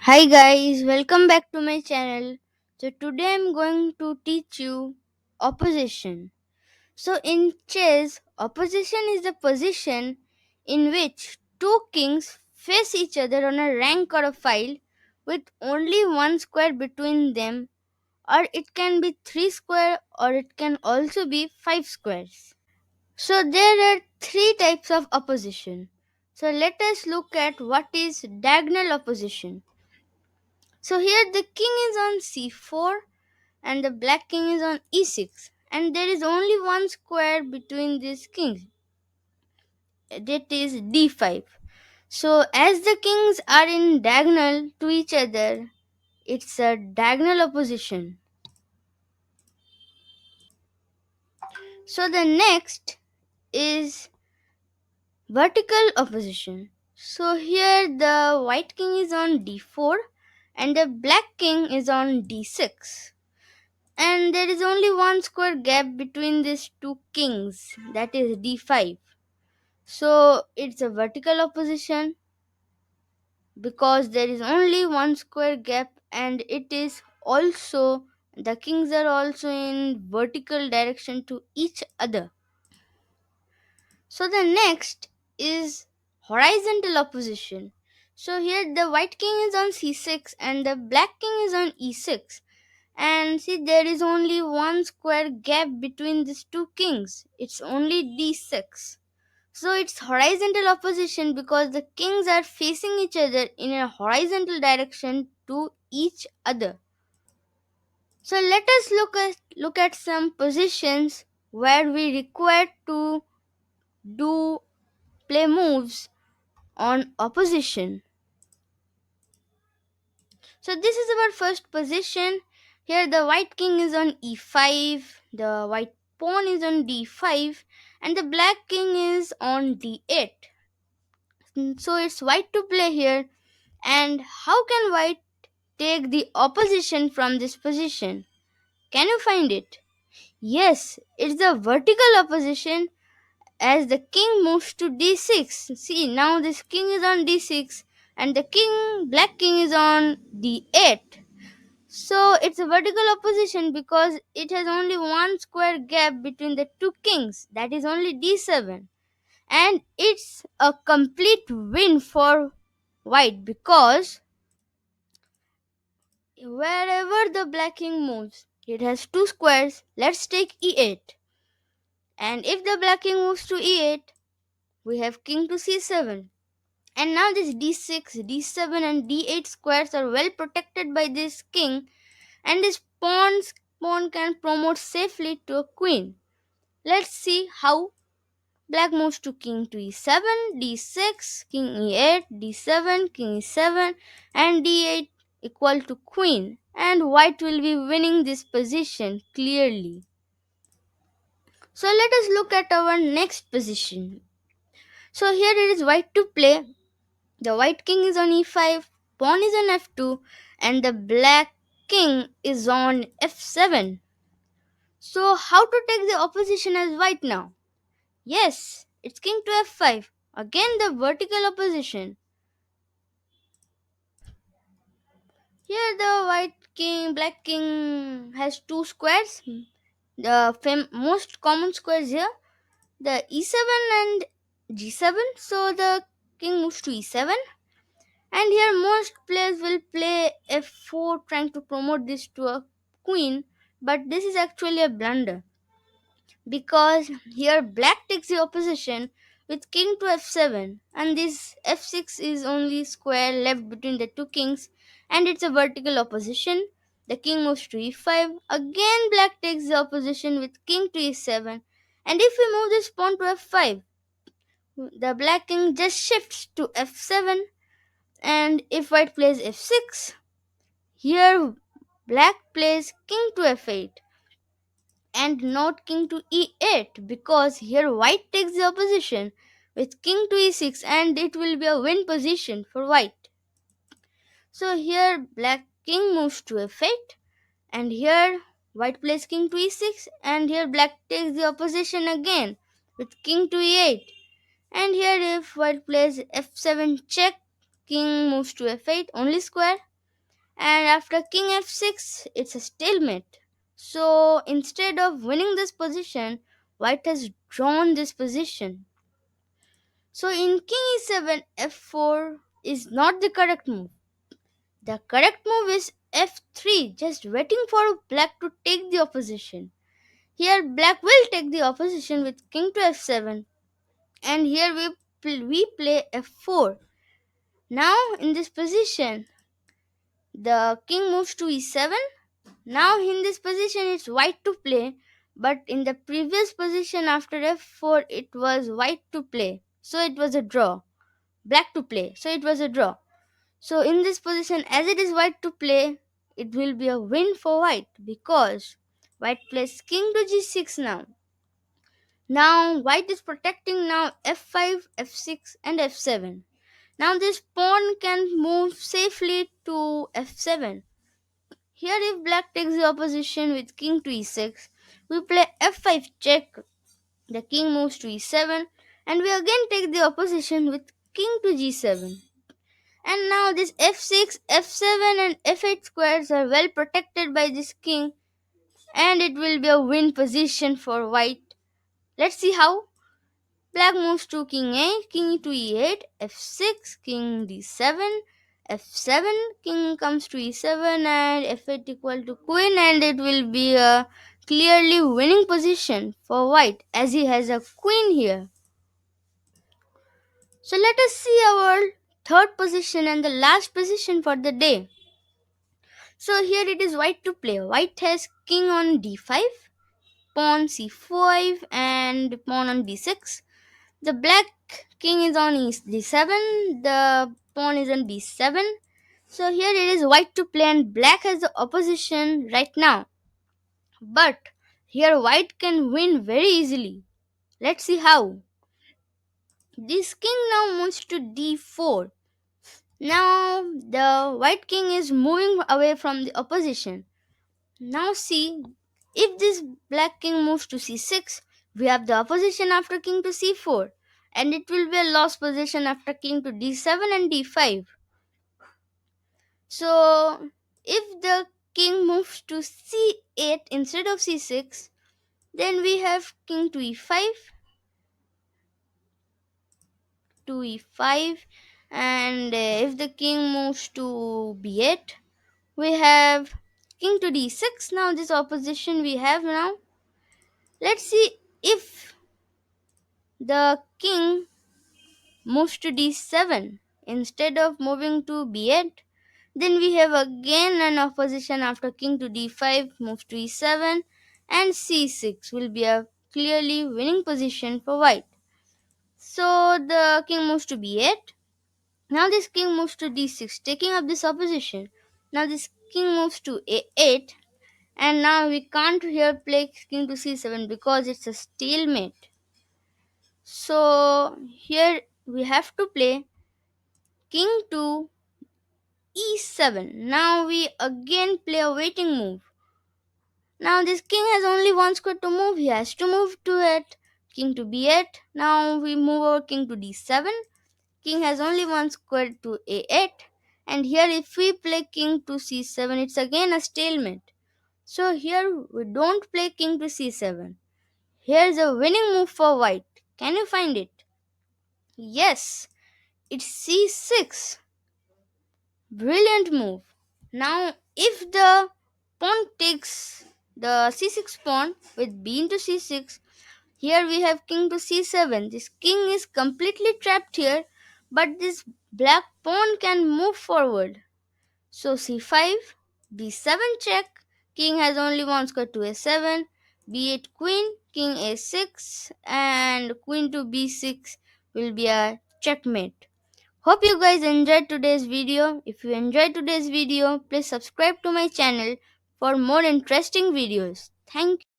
Hi guys, welcome back to my channel. So today I'm going to teach you opposition. So in chess, opposition is the position in which two kings face each other on a rank or a file with only one square between them, or it can be 3 square or it can also be 5 squares. So there are three types of opposition. So let us look at what is diagonal opposition. So here the king is on c4 and the black king is on e6, and there is only one square between these kings, that is d5. So as the kings are in diagonal to each other, it's a diagonal opposition. So the next is vertical opposition. So here the white king is on d4 and the black king is on d6. And there is only one square gap between these two kings, that is d5. So it's a vertical opposition because there is only one square gap, and it is also, the kings are also in vertical direction to each other. So the next is horizontal opposition. So here the white king is on c6 and the black king is on e6. And see, there is only one square gap between these two kings. It's only d6. So it's horizontal opposition because the kings are facing each other in a horizontal direction to each other. So let us look at some positions where we require to do play moves on opposition. So this is our first position. Here the white king is on e5, the white pawn is on d5, and the black king is on d8. So it's white to play here. And how can white take the opposition from this position? Can you find it? Yes, it's the vertical opposition as the king moves to d6. See, now this king is on d6 and the black king is on d8. So it's a vertical opposition because it has only one square gap between the two kings, that is only d7. And it's a complete win for white because wherever the black king moves, it has two squares. Let's take e8. And if the black king moves to e8, we have king to c7. And now this d6, d7 and d8 squares are well protected by this king, and this pawn can promote safely to a queen. Let's see how. Black moves to king to e7, d6, king e8, d7, king e7, and d8 equal to queen. And white will be winning this position clearly. So let us look at our next position. So here it is white to play. The white king is on e5, pawn is on f2, and the black king is on f7. So how to take the opposition as white now? Yes, it's king to f5. Again the vertical opposition. Here the black king has two squares. The most common squares here, the e7 and g7. So the king moves to e7. And here most players will play f4 trying to promote this to a queen. But this is actually a blunder, because here black takes the opposition with king to f7, and this f6 is only square left between the two kings, and it's a vertical opposition. The king moves to e5. Again black takes the opposition with king to e7, and if we move this pawn to f5, the black king just shifts to f7. And if white plays f6, here black plays king to f8 and not king to e8, because here white takes the opposition with king to e6 and it will be a win position for white. So here black king moves to f8, and here white plays king to e6, and here black takes the opposition again with king to e8. And here if white plays f7 check, king moves to f8, only square. And after king f6, it's a stalemate. So instead of winning this position, white has drawn this position. So in king e7, f4 is not the correct move. The correct move is f3, just waiting for black to take the opposition. Here black will take the opposition with king to f7, and here we play f4. Now in this position, the king moves to e7. Now in this position it's white to play, but in the previous position after f4 it was white to play. So it was a draw. Black to play. So it was a draw. So in this position as it is white to play, it will be a win for white because white plays king to g6 now. Now white is protecting now f5, f6 and f7. Now this pawn can move safely to f7. Here if black takes the opposition with king to e6, we play f5 check, the king moves to e7 and we again take the opposition with king to g7. And now this f6, f7 and f8 squares are well protected by this king and it will be a win position for white. Let's see how. Black moves to king 8, king to e8, f6, king d7, f7, king comes to e7 and f8 equal to queen, and it will be a clearly winning position for white as he has a queen here. So let us see our third position and the last position for the day. So here it is white to play. White has king on d5, pawn c5 and pawn on d6. The black king is on d7, the pawn is on b7. So here it is white to play and black has the opposition right now. But here white can win very easily. Let's see how. This king now moves to d4. Now the white king is moving away from the opposition. Now see, if this black king moves to c6, we have the opposition after king to c4 and it will be a lost position after king to d7 and d5. So if the king moves to c8 instead of c6, then we have king to e5 and if the king moves to b8, we have king to d6. Now this opposition we have now. Let's see if the king moves to d7 instead of moving to b8. Then we have again an opposition after king to d5 moves to e7 and c6 will be a clearly winning position for white. So the king moves to b8. Now this king moves to d6 taking up this opposition. Now this king moves to a8 and now we can't here play king to c7 because it's a stalemate. So here we have to play king to e7. Now we again play a waiting move. Now this king has only one square to move. He has to move to it. King to b8. Now we move our king to d7. King has only one square to a8. And here if we play king to c7, it's again a stalemate. So here we don't play king to c7. Here's a winning move for white. Can you find it? Yes, it's c6. Brilliant move. Now, if the pawn takes the c6 pawn with b into c6, here we have king to c7. This king is completely trapped here, but this black pawn can move forward. So c5, b7 check, king has only one square to a7, b8 queen, king a6, and queen to b6 will be a checkmate. Hope you guys enjoyed today's video. If you enjoyed today's video, please subscribe to my channel for more interesting videos. Thank you.